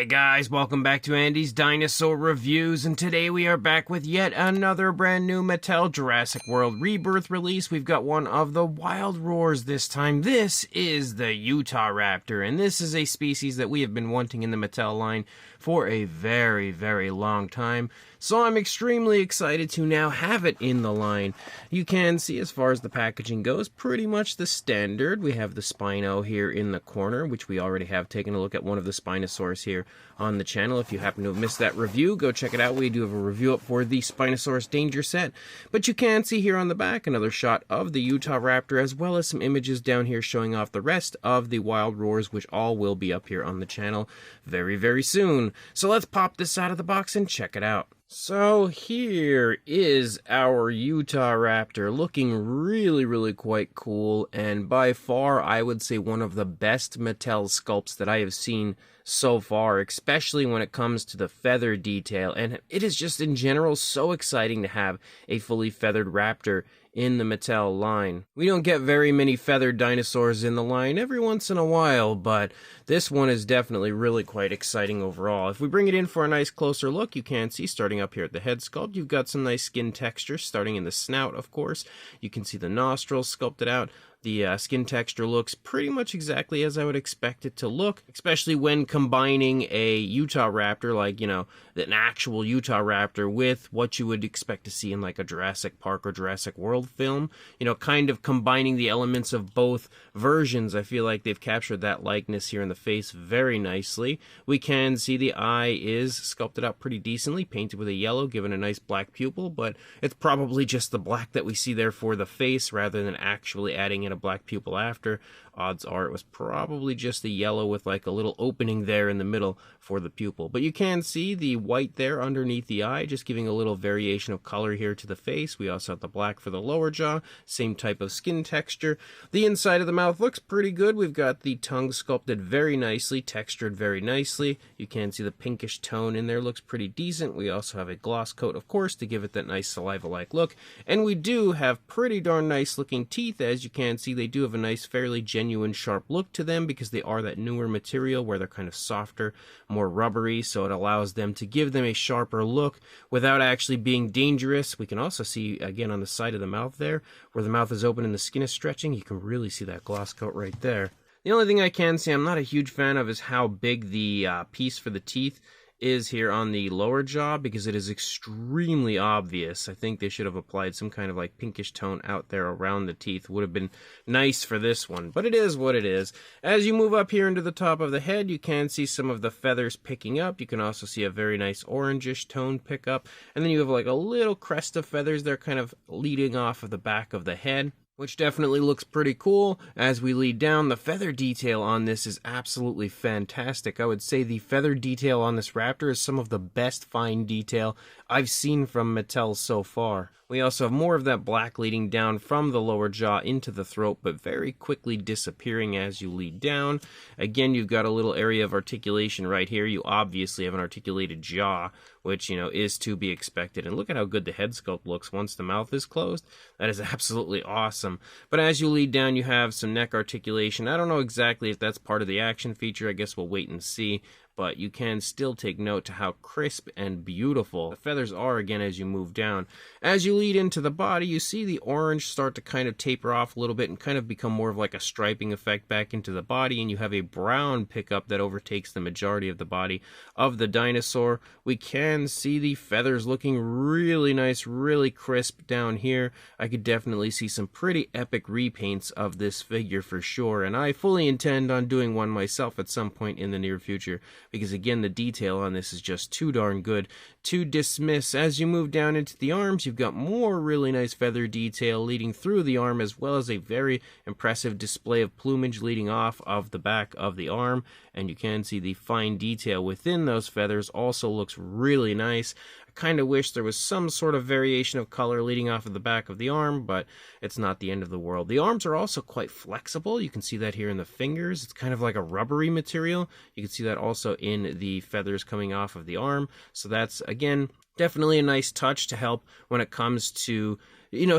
Hey guys, welcome back to Andy's Dinosaur Reviews, and today we are back with yet another brand new Mattel Jurassic World Rebirth release. We've got one of the Wild Roars this time. This is the Utahraptor, and this is a species that we have been wanting in the Mattel line for a very, very long time. So I'm extremely excited to now have it in the line. You can see, as far as the packaging goes, pretty much the standard. We have the Spino here in the corner, which we already have taken a look at one of the Spinosaurus here on the channel. If you happen to have missed that review, go check it out. We do have a review up for the Spinosaurus Danger set. But you can see here on the back another shot of the Utahraptor, as well as some images down here showing off the rest of the Wild Roars, which all will be up here on the channel very, very soon. So let's pop this out of the box and check it out. So here is our Utahraptor, looking really, really quite cool, and by far I would say one of the best Mattel sculpts that I have seen so far, especially when it comes to the feather detail. And it is just in general so exciting to have a fully feathered raptor in the Mattel line. We don't get very many feathered dinosaurs in the line, every once in a while, but this one is definitely really quite exciting overall. If we bring it in for a nice closer look, you can see starting up here at the head sculpt, you've got some nice skin texture starting in the snout, of course. You can see the nostrils sculpted out. The skin texture looks pretty much exactly as I would expect it to look, especially when combining a Utahraptor, like, an actual Utahraptor with what you would expect to see in like a Jurassic Park or Jurassic World film. Kind of combining the elements of both versions. I feel like they've captured that likeness here in the face very nicely. We can see the eye is sculpted out pretty decently, painted with a yellow, given a nice black pupil, but it's probably just the black that we see there for the face rather than actually adding in a black pupil after. Odds are it was probably just the yellow with like a little opening there in the middle for the pupil. But you can see the white there underneath the eye, just giving a little variation of color here to the face. We also have the black for the lower jaw, same type of skin texture. The inside of the mouth looks pretty good. We've got the tongue sculpted very nicely, textured very nicely. You can see the pinkish tone in there looks pretty decent. We also have a gloss coat, of course, to give it that nice saliva-like look. And we do have pretty darn nice looking teeth. As you can see, they do have a nice, fairly genuine sharp look to them because they are that newer material where they're kind of softer, more rubbery, so it allows them to give them a sharper look without actually being dangerous. We can also see, again, on the side of the mouth there, where the mouth is open and the skin is stretching, you can really see that gloss coat right there. The only thing I can say I'm not a huge fan of is how big the piece for the teeth is here on the lower jaw, because it is extremely obvious. I think they should have applied some kind of like pinkish tone out there around the teeth. Would have been nice for this one, but it is what it is. As you move up here into the top of the head, you can see some of the feathers picking up. You can also see a very nice orangish tone pick up, and then you have like a little crest of feathers there kind of leading off of the back of the head, which definitely looks pretty cool. As we lead down, the feather detail on this is absolutely fantastic. I would say the feather detail on this raptor is some of the best fine detail I've seen from Mattel so far. We also have more of that black leading down from the lower jaw into the throat, but very quickly disappearing as you lead down. Again, you've got a little area of articulation right here. You obviously have an articulated jaw, which, is to be expected. And look at how good the head sculpt looks once the mouth is closed. That is absolutely awesome. But as you lead down, you have some neck articulation. I don't know exactly if that's part of the action feature. I guess we'll wait and see. But you can still take note to how crisp and beautiful the feathers are again as you move down. As you lead into the body, you see the orange start to kind of taper off a little bit and kind of become more of like a striping effect back into the body, and you have a brown pickup that overtakes the majority of the body of the dinosaur. We can see the feathers looking really nice, really crisp down here. I could definitely see some pretty epic repaints of this figure for sure, and I fully intend on doing one myself at some point in the near future, because again, the detail on this is just too darn good to dismiss. As you move down into the arms, you've got more really nice feather detail leading through the arm, as well as a very impressive display of plumage leading off of the back of the arm. And you can see the fine detail within those feathers also looks really nice. I kind of wish there was some sort of variation of color leading off of the back of the arm, but it's not the end of the world. The arms are also quite flexible. You can see that here in the fingers. It's kind of like a rubbery material. You can see that also in the feathers coming off of the arm. So that's, again, definitely a nice touch to help when it comes to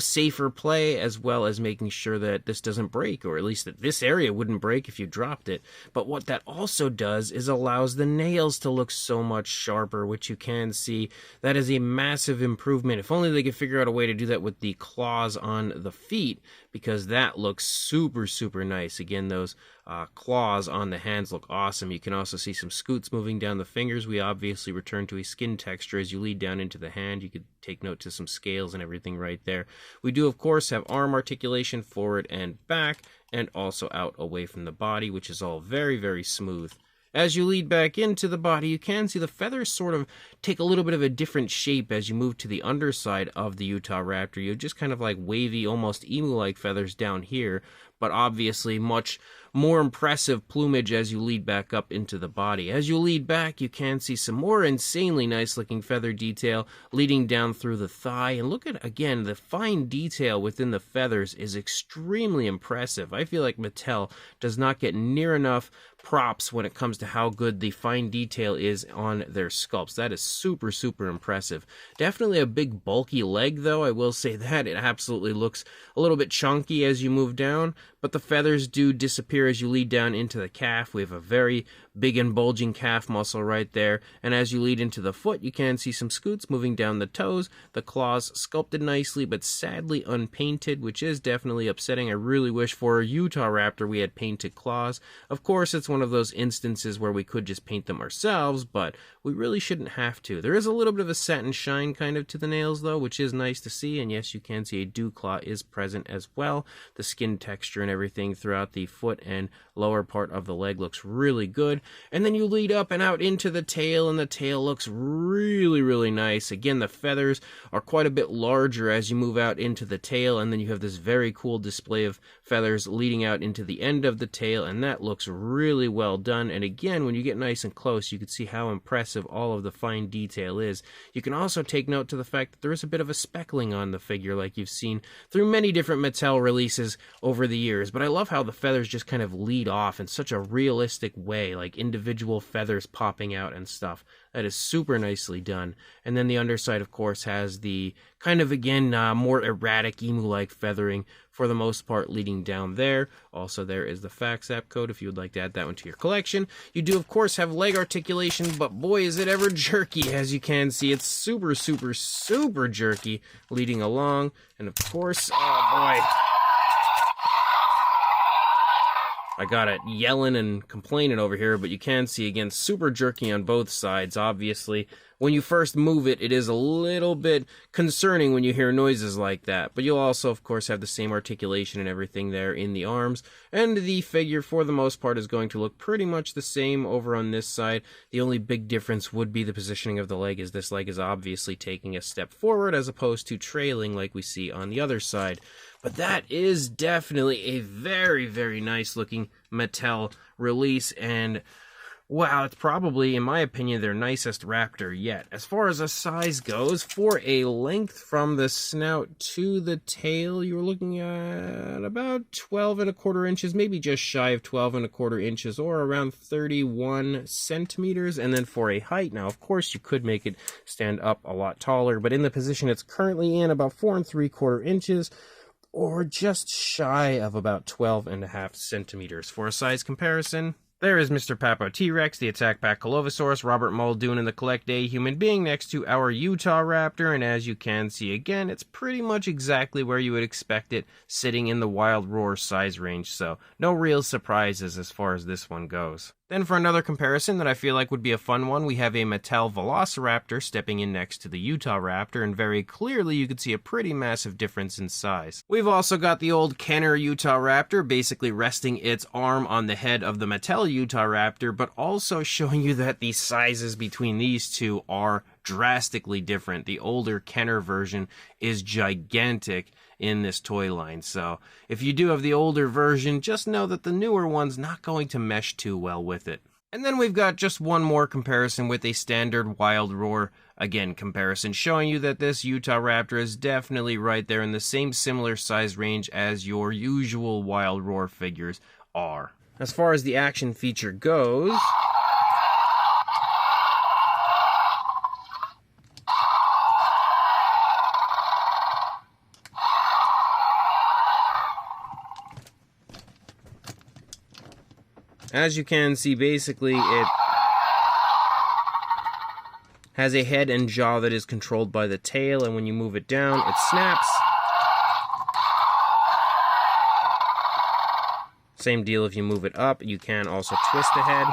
safer play, as well as making sure that this doesn't break, or at least that this area wouldn't break if you dropped it. But what that also does is allows the nails to look so much sharper, which you can see. That is a massive improvement. If only they could figure out a way to do that with the claws on the feet, because that looks super, super nice. Again, those claws on the hands look awesome. You can also see some scoots moving down the fingers. We obviously return to a skin texture as you lead down into the hand. You could take note to some scales and everything right there. We do, of course, have arm articulation forward and back, and also out away from the body, which is all very, very smooth. As you lead back into the body, you can see the feathers sort of take a little bit of a different shape as you move to the underside of the Utahraptor. You have just kind of like wavy, almost emu-like feathers down here, but obviously much more impressive plumage as you lead back up into the body. As you lead back, you can see some more insanely nice looking feather detail leading down through the thigh. And look at, again, the fine detail within the feathers is extremely impressive. I feel like Mattel does not get near enough props when it comes to how good the fine detail is on their sculpts. That is super, super impressive. Definitely a big bulky leg, though. I will say that it absolutely looks a little bit chunky as you move down, but the feathers do disappear as you lead down into the calf. We have a very big and bulging calf muscle right there, and as you lead into the foot, you can see some scoots moving down the toes. The claws sculpted nicely, but sadly unpainted, which is definitely upsetting. I really wish for a Utahraptor we had painted claws. Of course, it's one of those instances where we could just paint them ourselves, but we really shouldn't have to. There is a little bit of a satin shine kind of to the nails, though, which is nice to see, and yes, you can see a dew claw is present as well. The skin texture and everything throughout the foot and lower part of the leg looks really good. And then you lead up and out into the tail, and the tail looks really, really nice. Again, the feathers are quite a bit larger as you move out into the tail, and then you have this very cool display of feathers leading out into the end of the tail, and that looks really well done. And again, when you get nice and close, you can see how impressive all of the fine detail is. You can also take note to the fact that there is a bit of a speckling on the figure, like you've seen through many different Mattel releases over the years. But I love how the feathers just kind of lead off in such a realistic way, like individual feathers popping out and stuff. That is super nicely done. And then the underside, of course, has the kind of, again, more erratic emu-like feathering for the most part leading down there. Also, there is the FACSAP code if you would like to add that one to your collection. You do, of course, have leg articulation, but boy, is it ever jerky. As you can see, it's super, super, super jerky leading along. And of course, oh boy, I got it yelling and complaining over here, but you can see, again, super jerky on both sides. Obviously, when you first move it, it is a little bit concerning when you hear noises like that. But you'll also, of course, have the same articulation and everything there in the arms. And the figure, for the most part, is going to look pretty much the same over on this side. The only big difference would be the positioning of the leg, as this leg is obviously taking a step forward as opposed to trailing like we see on the other side. But that is definitely a very, very nice looking Mattel release, and wow, it's probably, in my opinion, their nicest raptor yet. As far as a size goes, for a length from the snout to the tail, you're looking at about 12¼ inches, maybe just shy of 12¼ inches, or around 31 centimeters. And then for a height, now of course you could make it stand up a lot taller, but in the position it's currently in, about 4¾ inches, or just shy of about 12½ centimeters. For a size comparison, there is Mr. Papo T-Rex, the Attack Pack Colovosaurus, Robert Muldoon, and the Collect A human being next to our Utahraptor, and as you can see again, it's pretty much exactly where you would expect it, sitting in the Wild Roar size range, so no real surprises as far as this one goes. Then for another comparison that I feel like would be a fun one, we have a Mattel Velociraptor stepping in next to the Utahraptor, and very clearly you can see a pretty massive difference in size. We've also got the old Kenner Utahraptor basically resting its arm on the head of the Mattel Utahraptor, but also showing you that the sizes between these two are drastically different. The older Kenner version is gigantic in this toy line, so if you do have the older version, just know that the newer one's not going to mesh too well with it. And then we've got just one more comparison with a standard Wild Roar, again, comparison, showing you that this Utahraptor is definitely right there in the same similar size range as your usual Wild Roar figures are. As far as the action feature goes, As you can see, basically it has a head and jaw that is controlled by the tail, and when you move it down, it snaps. Same deal if you move it up, you can also twist the head.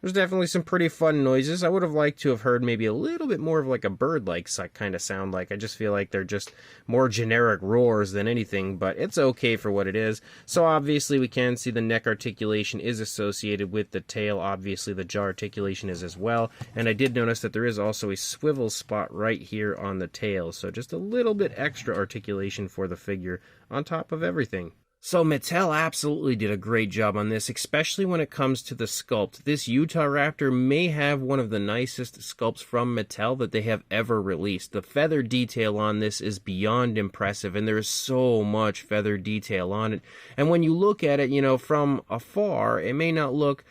There's definitely some pretty fun noises. I would have liked to have heard maybe a little bit more of like a bird-like kind of sound. Like, I just feel like they're just more generic roars than anything, but it's okay for what it is. So obviously we can see the neck articulation is associated with the tail. Obviously the jaw articulation is as well. And I did notice that there is also a swivel spot right here on the tail. So just a little bit extra articulation for the figure on top of everything. So Mattel absolutely did a great job on this, especially when it comes to the sculpt. This Utahraptor may have one of the nicest sculpts from Mattel that they have ever released. The feather detail on this is beyond impressive, and there is so much feather detail on it. And when you look at it, you know, from afar, it may not look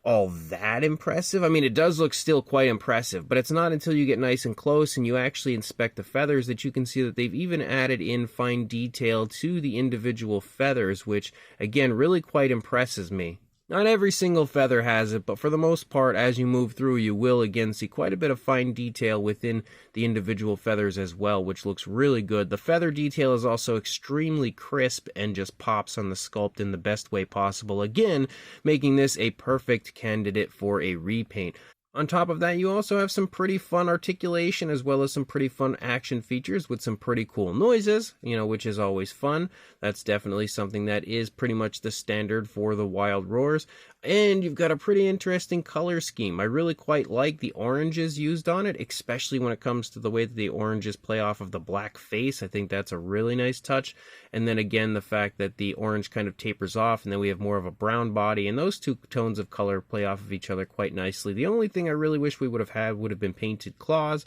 all that impressive. I mean, it does look still quite impressive, but it's not until you get nice and close and you actually inspect the feathers that you can see that they've even added in fine detail to the individual feathers, which again really quite impresses me. Not every single feather has it, but for the most part, as you move through, you will again see quite a bit of fine detail within the individual feathers as well, which looks really good. The feather detail is also extremely crisp and just pops on the sculpt in the best way possible, again, making this a perfect candidate for a repaint. On top of that, you also have some pretty fun articulation as well as some pretty fun action features with some pretty cool noises, you know, which is always fun. That's definitely something that is pretty much the standard for the Wild Roars. And you've got a pretty interesting color scheme. I really quite like the oranges used on it, especially when it comes to the way that the oranges play off of the black face. I think that's a really nice touch. And then again, the fact that the orange kind of tapers off and then we have more of a brown body, and those two tones of color play off of each other quite nicely. The only thing I really wish we would have had would have been painted claws.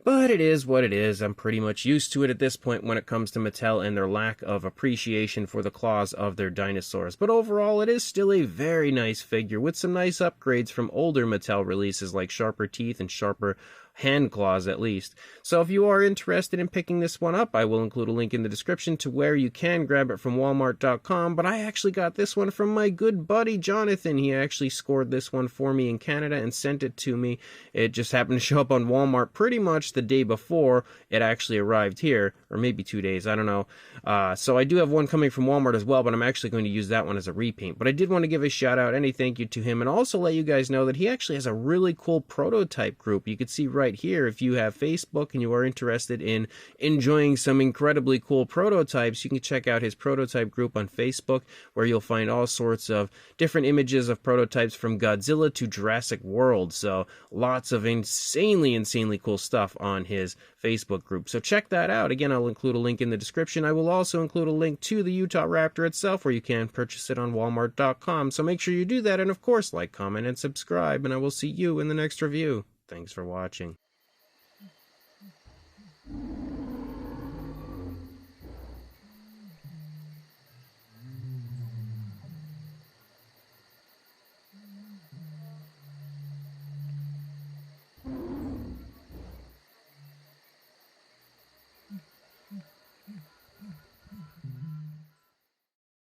But it is what it is. I'm pretty much used to it at this point when it comes to Mattel and their lack of appreciation for the claws of their dinosaurs. But overall, it is still a very nice figure with some nice upgrades from older Mattel releases like sharper teeth and sharper hand claws at least. So if you are interested in picking this one up, I will include a link in the description to where you can grab it from Walmart.com, but I actually got this one from my good buddy Jonathan. He actually scored this one for me in Canada and sent it to me. It just happened to show up on Walmart pretty much the day before it actually arrived here, or maybe 2 days, I don't know. So I do have one coming from Walmart as well, but I'm actually going to use that one as a repaint. But I did want to give a shout out and a thank you to him, and also let you guys know that he actually has a really cool prototype group. You can see right here, if you have Facebook and you are interested in enjoying some incredibly cool prototypes, you can check out his prototype group on Facebook, where you'll find all sorts of different images of prototypes from Godzilla to Jurassic World. So lots of insanely cool stuff on his Facebook group. So check that out. Again, I'll include a link in the description. I will also include a link to the Utahraptor itself, where you can purchase it on Walmart.com. So make sure you do that, and of course, like, comment, and subscribe, and I will see you in the next review. Thanks for watching.